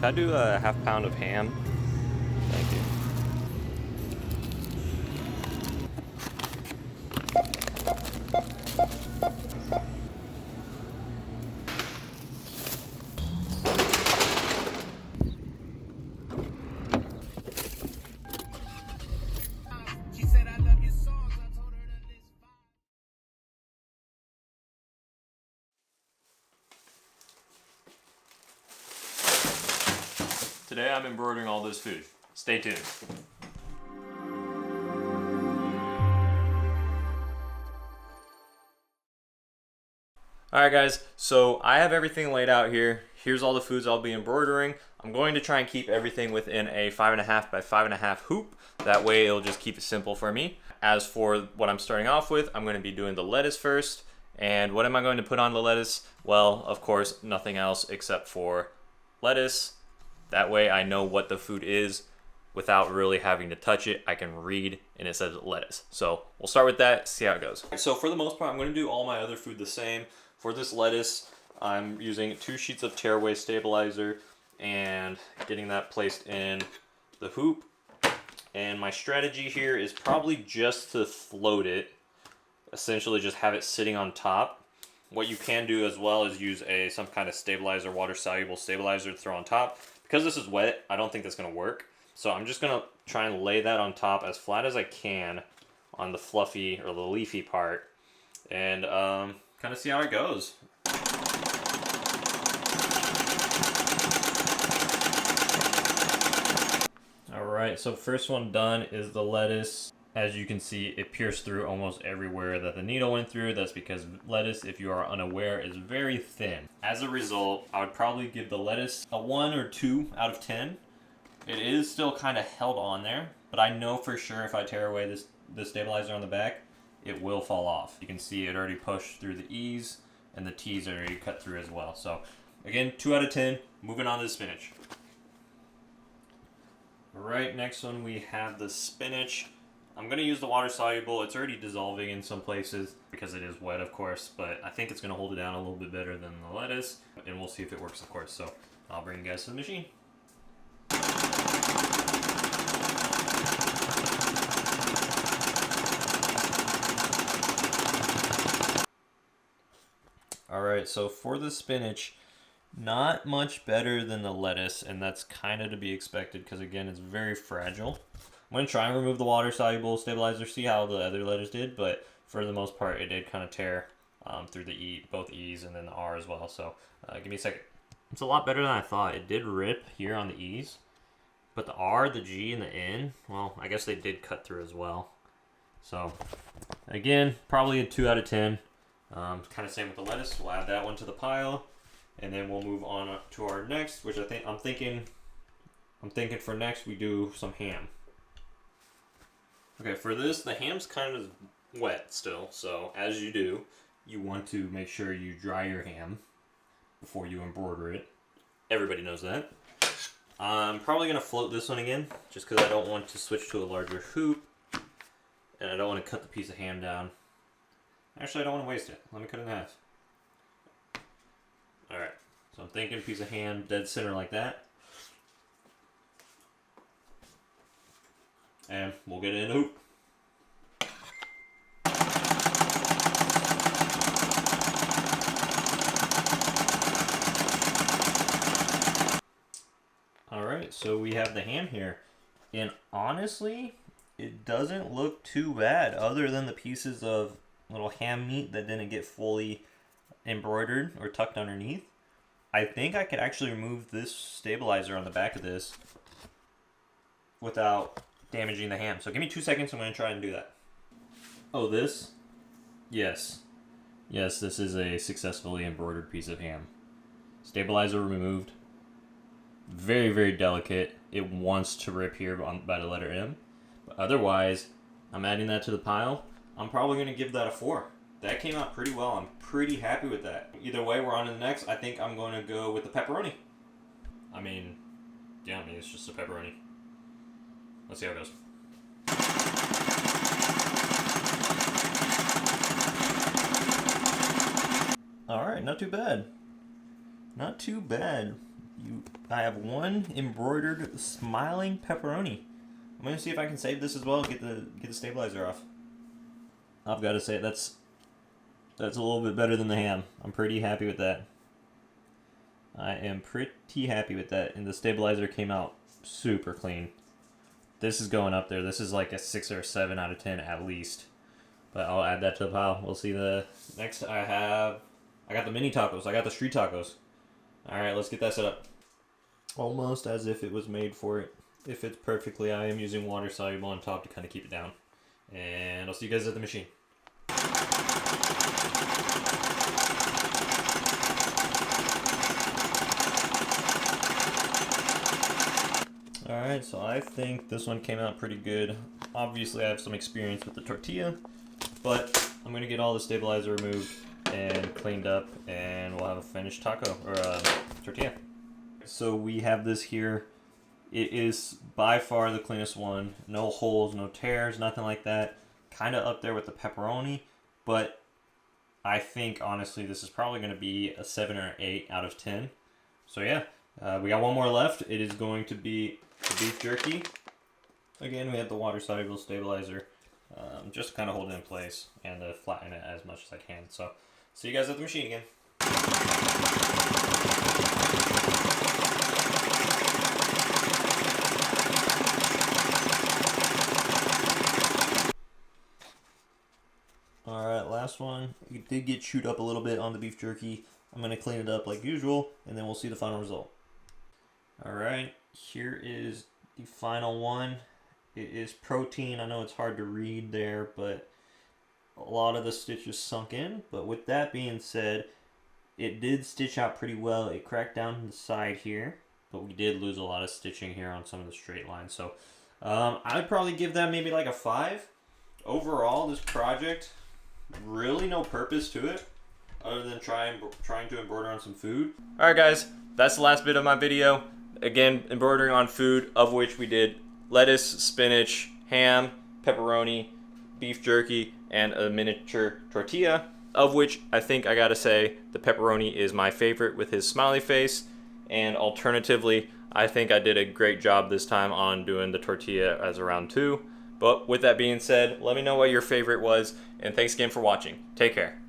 Can I do a half pound of ham? Thank you. Today I'm embroidering all this food. Stay tuned. Alright guys, so I have everything laid out here. Here's all the foods I'll be embroidering. I'm going to try and keep everything within a 5.5 by 5.5 hoop. That way it'll just keep it simple for me. As for what I'm starting off with, I'm going to be doing the lettuce first. And what am I going to put on the lettuce? Well, of course, nothing else except for lettuce. That way I know what the food is without really having to touch it. I can read and it says lettuce. So we'll start with that, see how it goes. So for the most part, I'm going to do all my other food the same. For this lettuce, I'm using 2 sheets of tearaway stabilizer and getting that placed in the hoop. And my strategy here is probably just to float it, essentially just have it sitting on top. What you can do as well is use some kind of stabilizer, water-soluble stabilizer to throw on top. Because this is wet, I don't think that's going to work. So I'm just going to try and lay that on top as flat as I can on the fluffy or the leafy part. And kind of see how it goes. Alright, so first one done is the lettuce. As you can see, it pierced through almost everywhere that the needle went through. That's because lettuce, if you are unaware, is very thin. As a result, I would probably give the lettuce a 1 or 2 out of 10. It is still kind of held on there, but I know for sure if I tear away this stabilizer on the back, it will fall off. You can see it already pushed through the E's, and the T's are already cut through as well. So again, 2 out of 10. Moving on to the spinach. Alright, next one we have the spinach. I'm going to use the water soluble. It's already dissolving in some places because it is wet, of course, but I think it's going to hold it down a little bit better than the lettuce, and we'll see if it works, of course. So I'll bring you guys to the machine. Alright, so for the spinach, not much better than the lettuce, and that's kind of to be expected because, again, it's very fragile. I'm going to try and remove the water-soluble stabilizer, see how the other letters did, but for the most part, it did kind of tear through the both E's and then the R as well. So give me a second. It's a lot better than I thought. It did rip here on the E's, but the R, the G, and the N, well, I guess they did cut through as well. So again, probably a 2 out of 10. Kind of same with the lettuce. We'll add that one to the pile, and then we'll move on to our next, which I'm thinking for next we do some ham. Okay, for this, the ham's kind of wet still, so as you do, you want to make sure you dry your ham before you embroider it. Everybody knows that. I'm probably going to float this one again, just because I don't want to switch to a larger hoop, and I don't want to cut the piece of ham down. Actually, I don't want to waste it. Let me cut it in half. Alright, so I'm thinking piece of ham dead center like that. And we'll get it in a hoop. Alright, so we have the ham here. And honestly, it doesn't look too bad other than the pieces of little ham meat that didn't get fully embroidered or tucked underneath. I think I could actually remove this stabilizer on the back of this without damaging the ham. So give me 2 seconds, I'm going to try and do that. Oh, this? Yes. Yes, this is a successfully embroidered piece of ham. Stabilizer removed. Very, very delicate. It wants to rip here by the letter M. But otherwise, I'm adding that to the pile. I'm probably going to give that a 4. That came out pretty well. I'm pretty happy with that. Either way, we're on to the next. I think I'm going to go with the pepperoni. I mean, it's just a pepperoni. Let's see how it goes. Alright, not too bad. Not too bad. I have one embroidered smiling pepperoni. I'm gonna see if I can save this as well. Get the stabilizer off. I've got to say that's a little bit better than the ham. I'm pretty happy with that. I am pretty happy with that, and the stabilizer came out super clean. This is going up there. This is like a 6 or a 7 out of 10 at least. But I'll add that to the pile. We'll see the next. I got the mini tacos. I got the street tacos. All right, let's get that set up. Almost as if it was made for it. It fits perfectly. I am using water soluble on top to kind of keep it down. And I'll see you guys at the machine. Alright, so I think this one came out pretty good. Obviously I have some experience with the tortilla, but I'm going to get all the stabilizer removed and cleaned up, and we'll have a finished taco, or tortilla. So we have this here. It is by far the cleanest one. No holes, no tears, nothing like that. Kind of up there with the pepperoni, but I think honestly this is probably going to be a 7 or 8 out of 10. So yeah, we got one more left. It is going to be the beef jerky. Again, we have the water soluble stabilizer, just kind of hold it in place and flatten it as much as I can. So see you guys at the machine again. Alright, last one. It did get chewed up a little bit on the beef jerky. I'm going to clean it up like usual, and then we'll see the final result. Alright, here is the final one. It is protein. I know it's hard to read there, but a lot of the stitches sunk in. But with that being said, it did stitch out pretty well. It cracked down the side here, but we did lose a lot of stitching here on some of the straight lines. So I'd probably give that maybe like a 5. Overall, this project, really no purpose to it other than trying to embroider on some food. Alright guys, that's the last bit of my video. Again, embroidering on food, of which we did lettuce, spinach, ham, pepperoni, beef jerky, and a miniature tortilla, of which I think I gotta say the pepperoni is my favorite with his smiley face. And alternatively, I think I did a great job this time on doing the tortilla as a round 2. But with that being said, let me know what your favorite was, and thanks again for watching. Take care.